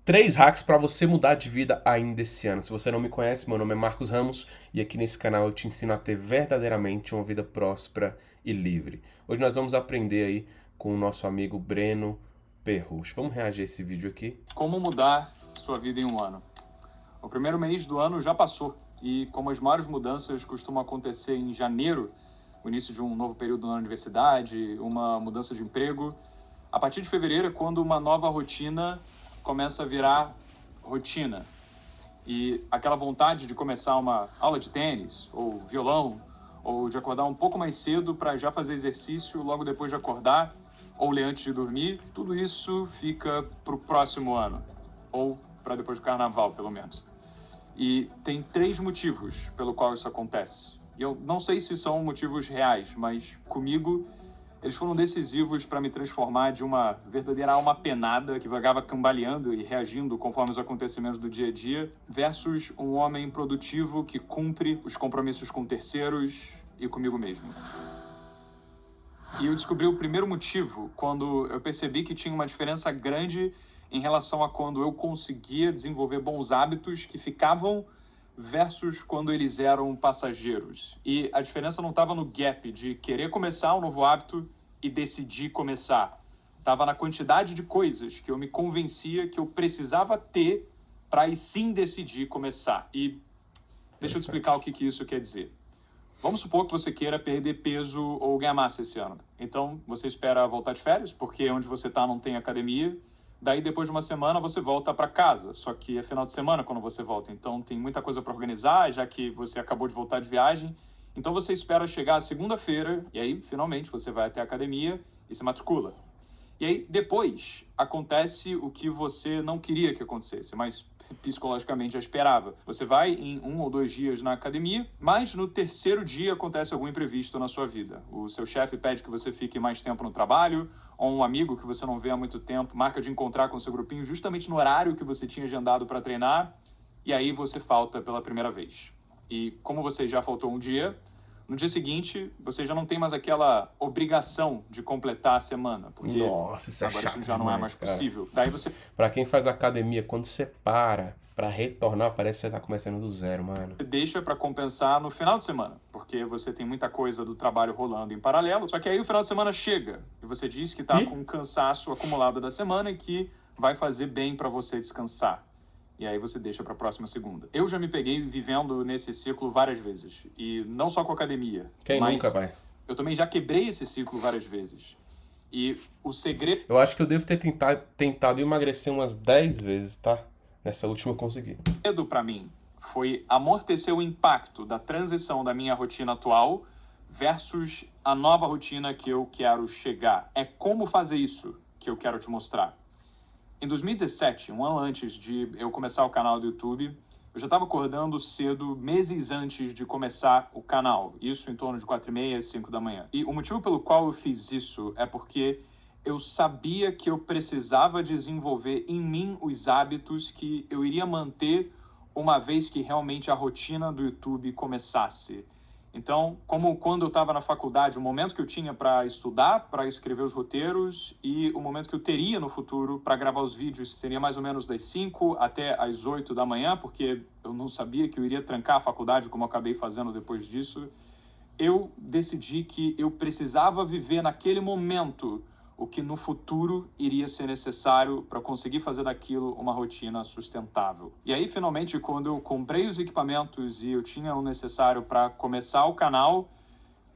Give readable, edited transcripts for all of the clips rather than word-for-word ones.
3 hacks para você mudar de vida ainda esse ano. Se você não me conhece, meu nome é Marcos Ramos e aqui nesse canal eu te ensino a ter verdadeiramente uma vida próspera e livre. Hoje nós vamos aprender aí com o nosso amigo Breno Perrucho. Vamos reagir a esse vídeo aqui? Como mudar sua vida em um ano? O primeiro mês do ano já passou e, como as maiores mudanças costumam acontecer em janeiro, o início de um novo período na universidade, uma mudança de emprego, a partir de fevereiro é quando uma nova rotina começa a virar rotina. E aquela vontade de começar uma aula de tênis, ou violão, ou de acordar um pouco mais cedo para já fazer exercício logo depois de acordar, ou ler antes de dormir, tudo isso fica para o próximo ano, ou para depois do carnaval, pelo menos. E tem 3 motivos pelo qual isso acontece. E eu não sei se são motivos reais, mas comigo eles foram decisivos para me transformar de uma verdadeira alma penada que vagava cambaleando e reagindo conforme os acontecimentos do dia a dia, versus um homem produtivo que cumpre os compromissos com terceiros e comigo mesmo. E eu descobri o primeiro motivo quando eu percebi que tinha uma diferença grande em relação a quando eu conseguia desenvolver bons hábitos que ficavam versus quando eles eram passageiros. E a diferença não estava no gap de querer começar um novo hábito e decidir começar. Estava na quantidade de coisas que eu me convencia que eu precisava ter para aí sim decidir começar. E deixa eu te explicar o que isso quer dizer. Vamos supor que você queira perder peso ou ganhar massa esse ano. Então, você espera voltar de férias, porque onde você está não tem academia. Daí, depois de uma semana, você volta para casa. Só que é final de semana quando você volta. Então, tem muita coisa para organizar, já que você acabou de voltar de viagem. Então, você espera chegar a segunda-feira, e aí, finalmente, você vai até a academia e se matricula. E aí, depois, acontece o que você não queria que acontecesse, mas psicologicamente já esperava. Você vai em 1 ou 2 dias na academia, mas no terceiro dia acontece algum imprevisto na sua vida. O seu chefe pede que você fique mais tempo no trabalho, ou um amigo que você não vê há muito tempo marca de encontrar com o seu grupinho justamente no horário que você tinha agendado para treinar, e aí você falta pela primeira vez. E como você já faltou um dia, no dia seguinte, você já não tem mais aquela obrigação de completar a semana, porque Nossa, isso é agora chato isso já não é demais, mais cara. possível. Daí você Pra quem faz academia, quando você para retornar, parece que você tá começando do zero, mano. deixa para compensar no final de semana, porque você tem muita coisa do trabalho rolando em paralelo. Só que aí o final de semana chega e você diz que está E com um cansaço acumulado da semana e que vai fazer bem para você descansar. E aí você deixa para a próxima segunda. Eu já me peguei vivendo nesse ciclo várias vezes, e não só com academia, quem mas nunca, vai? eu também já quebrei esse ciclo várias vezes. E o segredo Eu acho que eu devo ter tentado emagrecer umas 10 vezes, tá? Nessa última eu consegui. para mim foi amortecer o impacto da transição da minha rotina atual versus a nova rotina que eu quero chegar. É como fazer isso que eu quero te mostrar. Em 2017, um ano antes de eu começar o canal do YouTube, eu já estava acordando cedo, meses antes de começar o canal. Isso em torno de 4h30, 5 da manhã. E o motivo pelo qual eu fiz isso é porque eu sabia que eu precisava desenvolver em mim os hábitos que eu iria manter uma vez que realmente a rotina do YouTube começasse. Então, como quando eu estava na faculdade, o momento que eu tinha para estudar, para escrever os roteiros, e o momento que eu teria no futuro para gravar os vídeos seria mais ou menos das 5 até as 8 da manhã, porque eu não sabia que eu iria trancar a faculdade, como eu acabei fazendo depois disso. Eu decidi que eu precisava viver naquele momento o que no futuro iria ser necessário para conseguir fazer daquilo uma rotina sustentável. E aí, finalmente, quando eu comprei os equipamentos e eu tinha o necessário para começar o canal,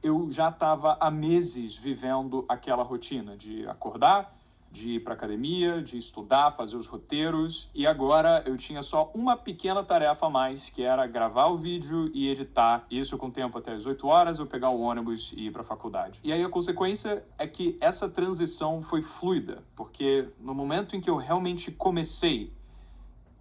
eu já estava há meses vivendo aquela rotina de acordar, de ir para academia, de estudar, fazer os roteiros, e agora eu tinha só uma pequena tarefa a mais, que era gravar o vídeo e editar, isso com tempo até as 8 horas, eu pegar o ônibus e ir para a faculdade. E aí a consequência é que essa transição foi fluida, porque no momento em que eu realmente comecei,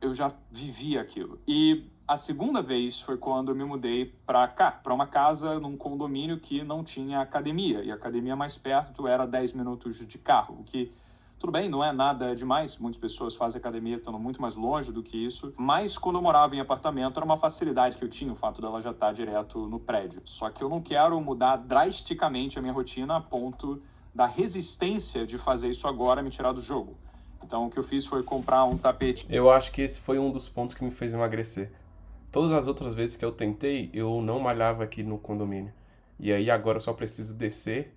eu já vivia aquilo. E a segunda vez foi quando eu me mudei para cá, para uma casa num condomínio que não tinha academia, e a academia mais perto era 10 minutos de carro, o que, tudo bem, não é nada demais, muitas pessoas fazem academia estando muito mais longe do que isso, mas quando eu morava em apartamento era uma facilidade que eu tinha, o fato dela já estar direto no prédio. Só que eu não quero mudar drasticamente a minha rotina a ponto da resistência de fazer isso agora me tirar do jogo. Então o que eu fiz foi comprar um tapete. Eu acho que esse foi um dos pontos que me fez emagrecer. Todas as outras vezes que eu tentei, eu não malhava aqui no condomínio. E aí agora eu só preciso descer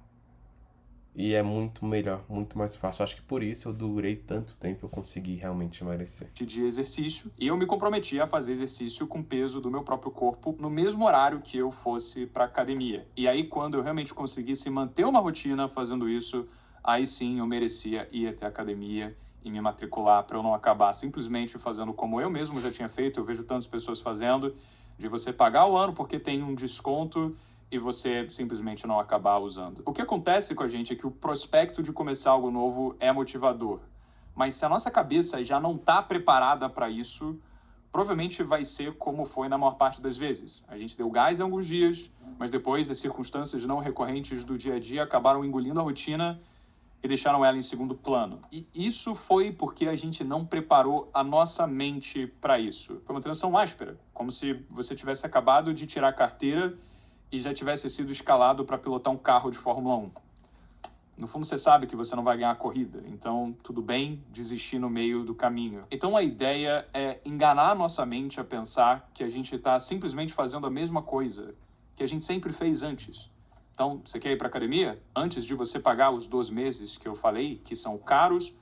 e é muito melhor, muito mais fácil. Acho que por isso eu durei tanto tempo, eu consegui realmente emagrecer. De exercício, e eu me comprometi a fazer exercício com peso do meu próprio corpo no mesmo horário que eu fosse para academia. E aí quando eu realmente conseguisse manter uma rotina fazendo isso, aí sim eu merecia ir até a academia e me matricular, para eu não acabar simplesmente fazendo como eu mesmo já tinha feito. Eu vejo tantas pessoas fazendo, de você pagar o ano porque tem um desconto e você simplesmente não acabar usando. O que acontece com a gente é que o prospecto de começar algo novo é motivador, mas se a nossa cabeça já não está preparada para isso, provavelmente vai ser como foi na maior parte das vezes. A gente deu gás em alguns dias, mas depois as circunstâncias não recorrentes do dia a dia acabaram engolindo a rotina e deixaram ela em segundo plano. E isso foi porque a gente não preparou a nossa mente para isso. Foi uma transição áspera, como se você tivesse acabado de tirar a carteira e já tivesse sido escalado para pilotar um carro de Fórmula 1. No fundo, você sabe que você não vai ganhar a corrida, então tudo bem desistir no meio do caminho. Então a ideia é enganar a nossa mente a pensar que a gente está simplesmente fazendo a mesma coisa que a gente sempre fez antes. Então, você quer ir para a academia? Antes de você pagar os 12 meses que eu falei, que são caros,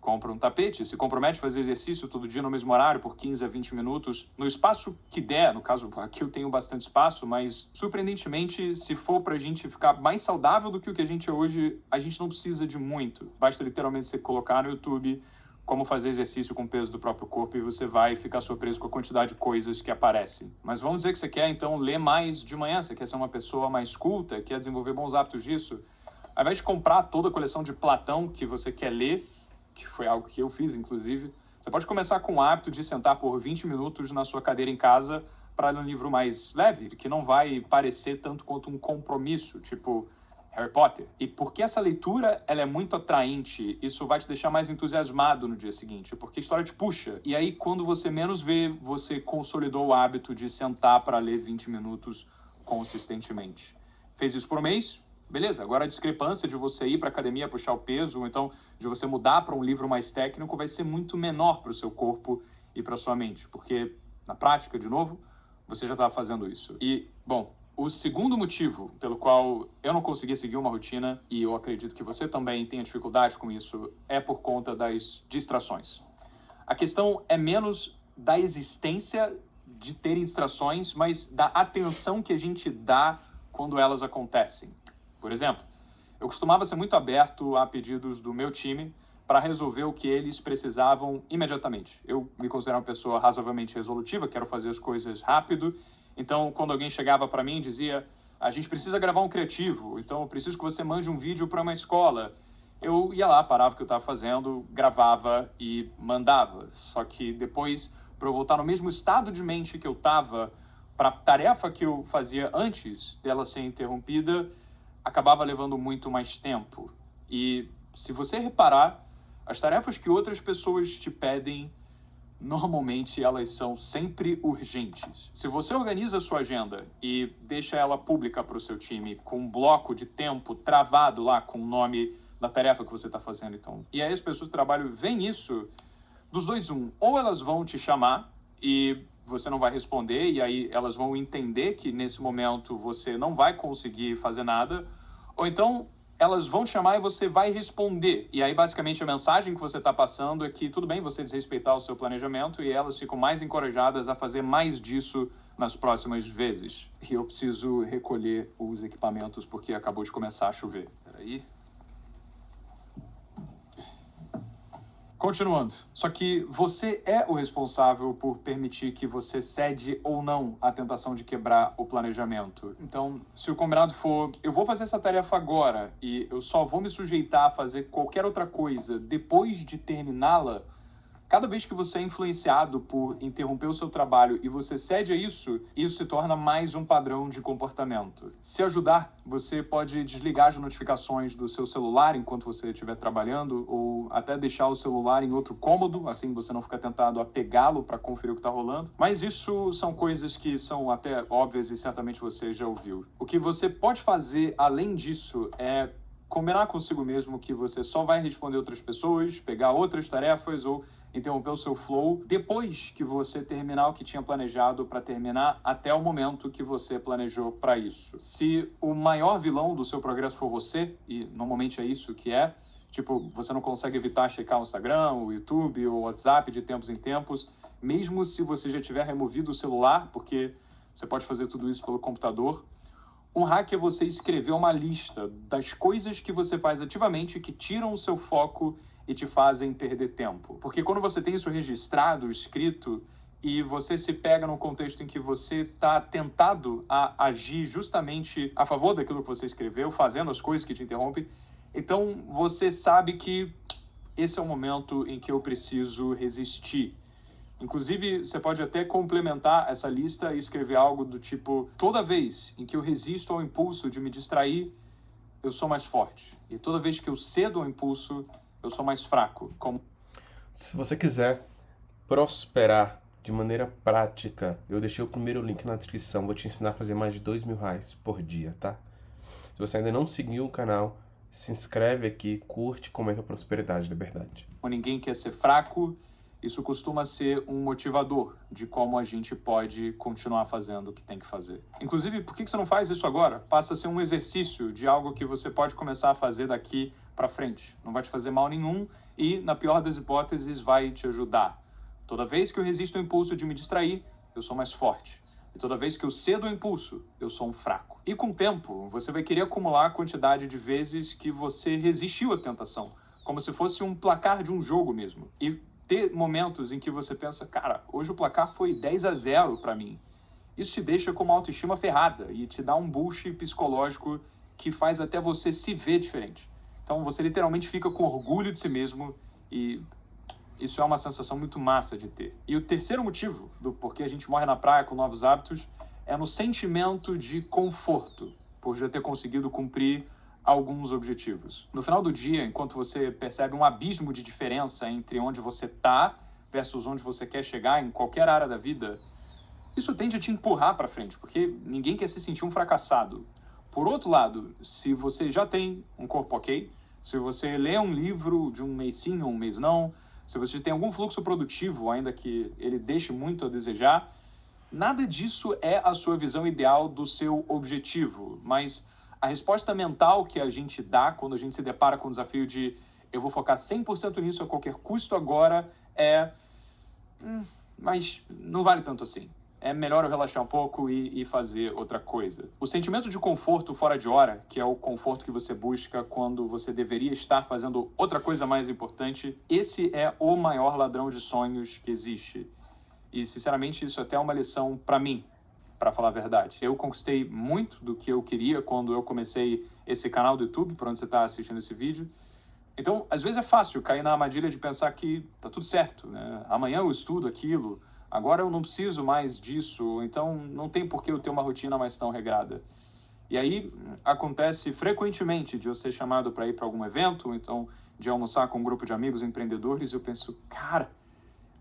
compra um tapete, se compromete a fazer exercício todo dia no mesmo horário, por 15 a 20 minutos, no espaço que der. No caso, aqui eu tenho bastante espaço, mas surpreendentemente, se for pra gente ficar mais saudável do que o que a gente é hoje, a gente não precisa de muito. Basta literalmente você colocar no YouTube como fazer exercício com o peso do próprio corpo e você vai ficar surpreso com a quantidade de coisas que aparecem. Mas vamos dizer que você quer, então, ler mais de manhã, você quer ser uma pessoa mais culta, quer desenvolver bons hábitos disso. Ao invés de comprar toda a coleção de Platão que você quer ler, que foi algo que eu fiz, inclusive, você pode começar com o hábito de sentar por 20 minutos na sua cadeira em casa para ler um livro mais leve, que não vai parecer tanto quanto um compromisso, tipo Harry Potter. E porque essa leitura ela é muito atraente, isso vai te deixar mais entusiasmado no dia seguinte, porque a história te puxa. E aí, quando você menos vê, você consolidou o hábito de sentar para ler 20 minutos consistentemente. Fez isso por um mês? Beleza, agora a discrepância de você ir para a academia puxar o peso, ou então de você mudar para um livro mais técnico, vai ser muito menor para o seu corpo e para a sua mente, porque na prática, de novo, você já estava fazendo isso. E, bom, o segundo motivo pelo qual eu não conseguia seguir uma rotina, e eu acredito que você também tenha dificuldade com isso, é por conta das distrações. A questão é menos da existência de ter distrações, mas da atenção que a gente dá quando elas acontecem. Por exemplo, eu costumava ser muito aberto a pedidos do meu time para resolver o que eles precisavam imediatamente. Eu me considero uma pessoa razoavelmente resolutiva, quero fazer as coisas rápido. Então, quando alguém chegava para mim e dizia: a gente precisa gravar um criativo, então eu preciso que você mande um vídeo para uma escola, eu ia lá, parava o que eu estava fazendo, gravava e mandava. Só que depois, para eu voltar no mesmo estado de mente que eu estava para a tarefa que eu fazia antes dela ser interrompida, acabava levando muito mais tempo. E se você reparar, as tarefas que outras pessoas te pedem, normalmente elas são sempre urgentes. Se você organiza a sua agenda e deixa ela pública para o seu time, com um bloco de tempo travado lá com o nome da tarefa que você está fazendo, então, e aí as pessoas do trabalho veem isso, dos dois, ou elas vão te chamar e você não vai responder, e aí elas vão entender que nesse momento você não vai conseguir fazer nada, ou então elas vão te chamar e você vai responder. E aí basicamente a mensagem que você está passando é que tudo bem você desrespeitar o seu planejamento, e elas ficam mais encorajadas a fazer mais disso nas próximas vezes. E eu preciso recolher os equipamentos porque acabou de começar a chover. Peraí. Continuando, só que você é o responsável por permitir que você cede ou não à tentação de quebrar o planejamento. Então, se o combinado for, eu vou fazer essa tarefa agora e eu só vou me sujeitar a fazer qualquer outra coisa depois de terminá-la, cada vez que você é influenciado por interromper o seu trabalho e você cede a isso, isso se torna mais um padrão de comportamento. Se ajudar, você pode desligar as notificações do seu celular enquanto você estiver trabalhando, ou até deixar o celular em outro cômodo, assim você não fica tentado a pegá-lo para conferir o que está rolando. Mas isso são coisas que são até óbvias e certamente você já ouviu. O que você pode fazer além disso é combinar consigo mesmo que você só vai responder outras pessoas, pegar outras tarefas ou interromper o seu flow depois que você terminar o que tinha planejado para terminar até o momento que você planejou para isso. Se o maior vilão do seu progresso for você, e normalmente é isso que é, tipo, você não consegue evitar checar o Instagram, o YouTube, o WhatsApp de tempos em tempos, mesmo se você já tiver removido o celular, porque você pode fazer tudo isso pelo computador. Um hack é você escrever uma lista das coisas que você faz ativamente que tiram o seu foco e te fazem perder tempo. Porque quando você tem isso registrado, escrito, e você se pega num contexto em que você está tentado a agir justamente a favor daquilo que você escreveu, fazendo as coisas que te interrompem, então você sabe que esse é o momento em que eu preciso resistir. Inclusive, você pode até complementar essa lista e escrever algo do tipo: toda vez em que eu resisto ao impulso de me distrair, eu sou mais forte. E toda vez que eu cedo ao impulso, eu sou mais fraco. Se você quiser prosperar de maneira prática, eu deixei o primeiro link na descrição. Vou te ensinar a fazer mais de R$2.000 por dia, tá? Se você ainda não seguiu o canal, se inscreve aqui, curte, comenta prosperidade, liberdade. Ninguém quer ser fraco. Isso costuma ser um motivador de como a gente pode continuar fazendo o que tem que fazer. Inclusive, por que você não faz isso agora? Passa a ser um exercício de algo que você pode começar a fazer daqui para frente. Não vai te fazer mal nenhum e, na pior das hipóteses, vai te ajudar. Toda vez que eu resisto ao impulso de me distrair, eu sou mais forte. E toda vez que eu cedo ao impulso, eu sou um fraco. E com o tempo, você vai querer acumular a quantidade de vezes que você resistiu à tentação, como se fosse um placar de um jogo mesmo. E ter momentos em que você pensa: cara, hoje o placar foi 10-0 para mim. Isso te deixa com uma autoestima ferrada e te dá um boost psicológico que faz até você se ver diferente. Então você literalmente fica com orgulho de si mesmo e isso é uma sensação muito massa de ter. E o terceiro motivo do porquê a gente morre na praia com novos hábitos é no sentimento de conforto, por já ter conseguido cumprir alguns objetivos. No final do dia, enquanto você percebe um abismo de diferença entre onde você está versus onde você quer chegar em qualquer área da vida, isso tende a te empurrar para frente, porque ninguém quer se sentir um fracassado. Por outro lado, se você já tem um corpo ok, se você lê um livro de um mês sim ou um mês não, se você tem algum fluxo produtivo, ainda que ele deixe muito a desejar, nada disso é a sua visão ideal do seu objetivo, mas a resposta mental que a gente dá quando a gente se depara com o desafio de eu vou focar 100% nisso a qualquer custo agora é mas não vale tanto assim. É melhor eu relaxar um pouco e fazer outra coisa. O sentimento de conforto fora de hora, que é o conforto que você busca quando você deveria estar fazendo outra coisa mais importante, esse é o maior ladrão de sonhos que existe. E, sinceramente, isso até é uma lição para mim, para falar a verdade. Eu conquistei muito do que eu queria quando eu comecei esse canal do YouTube, por onde você está assistindo esse vídeo. Então, às vezes é fácil cair na armadilha de pensar que tá tudo certo, né? Amanhã eu estudo aquilo, agora eu não preciso mais disso, então não tem por que eu ter uma rotina mais tão regrada. E aí acontece frequentemente de eu ser chamado para ir para algum evento, ou então de almoçar com um grupo de amigos empreendedores, e eu penso: cara,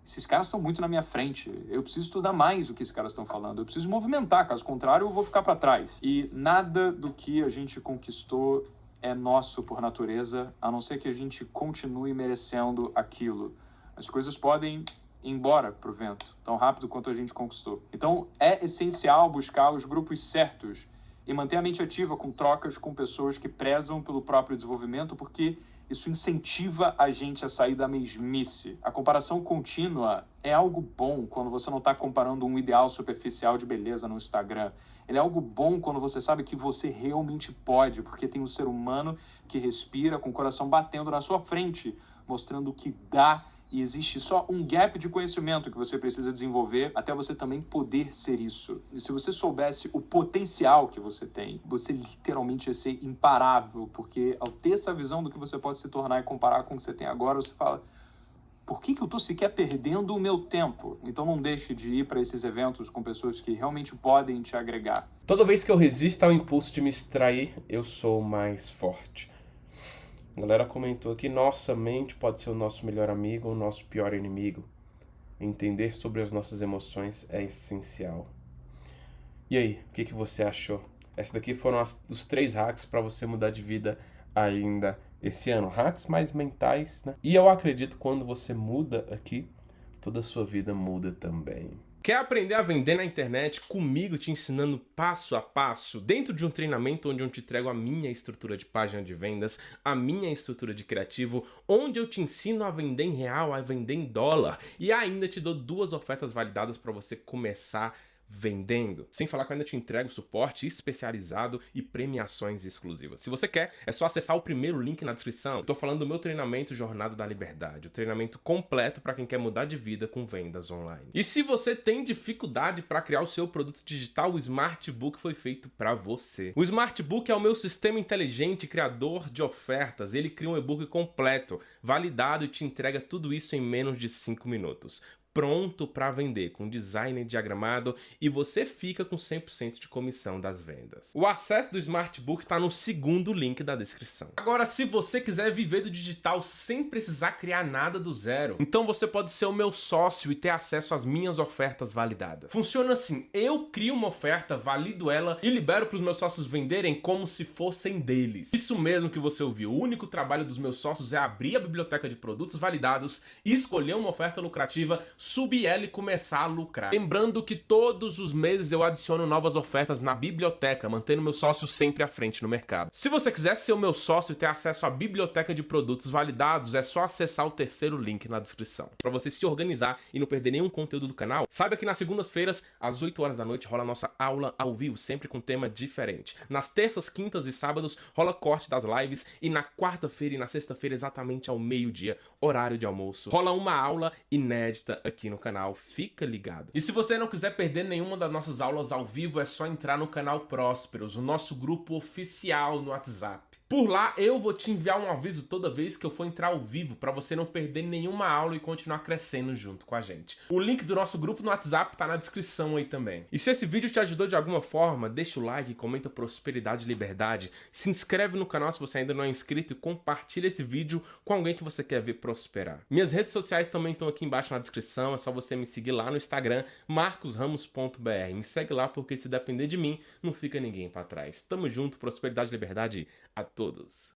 esses caras estão muito na minha frente, eu preciso estudar mais o que esses caras estão falando, eu preciso movimentar, caso contrário eu vou ficar para trás. E nada do que a gente conquistou é nosso por natureza, a não ser que a gente continue merecendo aquilo. As coisas podem ir embora pro vento, tão rápido quanto a gente conquistou. Então é essencial buscar os grupos certos e manter a mente ativa com trocas com pessoas que prezam pelo próprio desenvolvimento, porque isso incentiva a gente a sair da mesmice. A comparação contínua é algo bom quando você não está comparando um ideal superficial de beleza no Instagram. Ele é algo bom quando você sabe que você realmente pode, porque tem um ser humano que respira com o coração batendo na sua frente, mostrando que dá, e existe só um gap de conhecimento que você precisa desenvolver até você também poder ser isso. E se você soubesse o potencial que você tem, você literalmente ia ser imparável, porque ao ter essa visão do que você pode se tornar e comparar com o que você tem agora, você fala: por que eu tô sequer perdendo o meu tempo? Então não deixe de ir para esses eventos com pessoas que realmente podem te agregar. Toda vez que eu resisto ao impulso de me extrair, eu sou mais forte. A galera comentou aqui: nossa mente pode ser o nosso melhor amigo ou o nosso pior inimigo. Entender sobre as nossas emoções é essencial. E aí, o que você achou? Essa daqui foram os 3 hacks para você mudar de vida ainda esse ano. Hacks mais mentais, né? E eu acredito que quando você muda aqui, toda a sua vida muda também. Quer aprender a vender na internet comigo te ensinando passo a passo dentro de um treinamento onde eu te entrego a minha estrutura de página de vendas, a minha estrutura de criativo, onde eu te ensino a vender em real, a vender em dólar e ainda te dou 2 ofertas validadas para você começar vendendo. Sem falar que eu ainda te entrego suporte especializado e premiações exclusivas. Se você quer, é só acessar o primeiro link na descrição. Eu tô falando do meu treinamento Jornada da Liberdade, o treinamento completo para quem quer mudar de vida com vendas online. E se você tem dificuldade para criar o seu produto digital, o Smartbook foi feito para você. O Smartbook é o meu sistema inteligente criador de ofertas. Ele cria um e-book completo, validado e te entrega tudo isso em menos de 5 minutos. Pronto para vender, com design diagramado e você fica com 100% de comissão das vendas. O acesso do Smartbook está no segundo link da descrição. Agora, se você quiser viver do digital sem precisar criar nada do zero, então você pode ser o meu sócio e ter acesso às minhas ofertas validadas. Funciona assim, eu crio uma oferta, valido ela e libero para os meus sócios venderem como se fossem deles. Isso mesmo que você ouviu, o único trabalho dos meus sócios é abrir a biblioteca de produtos validados, escolher uma oferta lucrativa, subir ela e começar a lucrar. Lembrando que todos os meses eu adiciono novas ofertas na biblioteca, mantendo meu sócio sempre à frente no mercado. Se você quiser ser o meu sócio e ter acesso à biblioteca de produtos validados, é só acessar o terceiro link na descrição. Para você se organizar e não perder nenhum conteúdo do canal, saiba que nas segundas-feiras, às 8 horas da noite, rola a nossa aula ao vivo, sempre com tema diferente. Nas terças, quintas e sábados, rola corte das lives e na quarta-feira e na sexta-feira, exatamente ao meio-dia, horário de almoço, rola uma aula inédita aqui no canal, fica ligado. E se você não quiser perder nenhuma das nossas aulas ao vivo, é só entrar no canal Prósperos, o nosso grupo oficial no WhatsApp. Por lá eu vou te enviar um aviso toda vez que eu for entrar ao vivo para você não perder nenhuma aula e continuar crescendo junto com a gente. O link do nosso grupo no WhatsApp tá na descrição aí também. E se esse vídeo te ajudou de alguma forma, deixa o like, comenta prosperidade e liberdade, se inscreve no canal se você ainda não é inscrito e compartilha esse vídeo com alguém que você quer ver prosperar. Minhas redes sociais também estão aqui embaixo na descrição, é só você me seguir lá no Instagram, marcosramos.br. Me segue lá porque se depender de mim, não fica ninguém para trás. Tamo junto, prosperidade e liberdade a todos.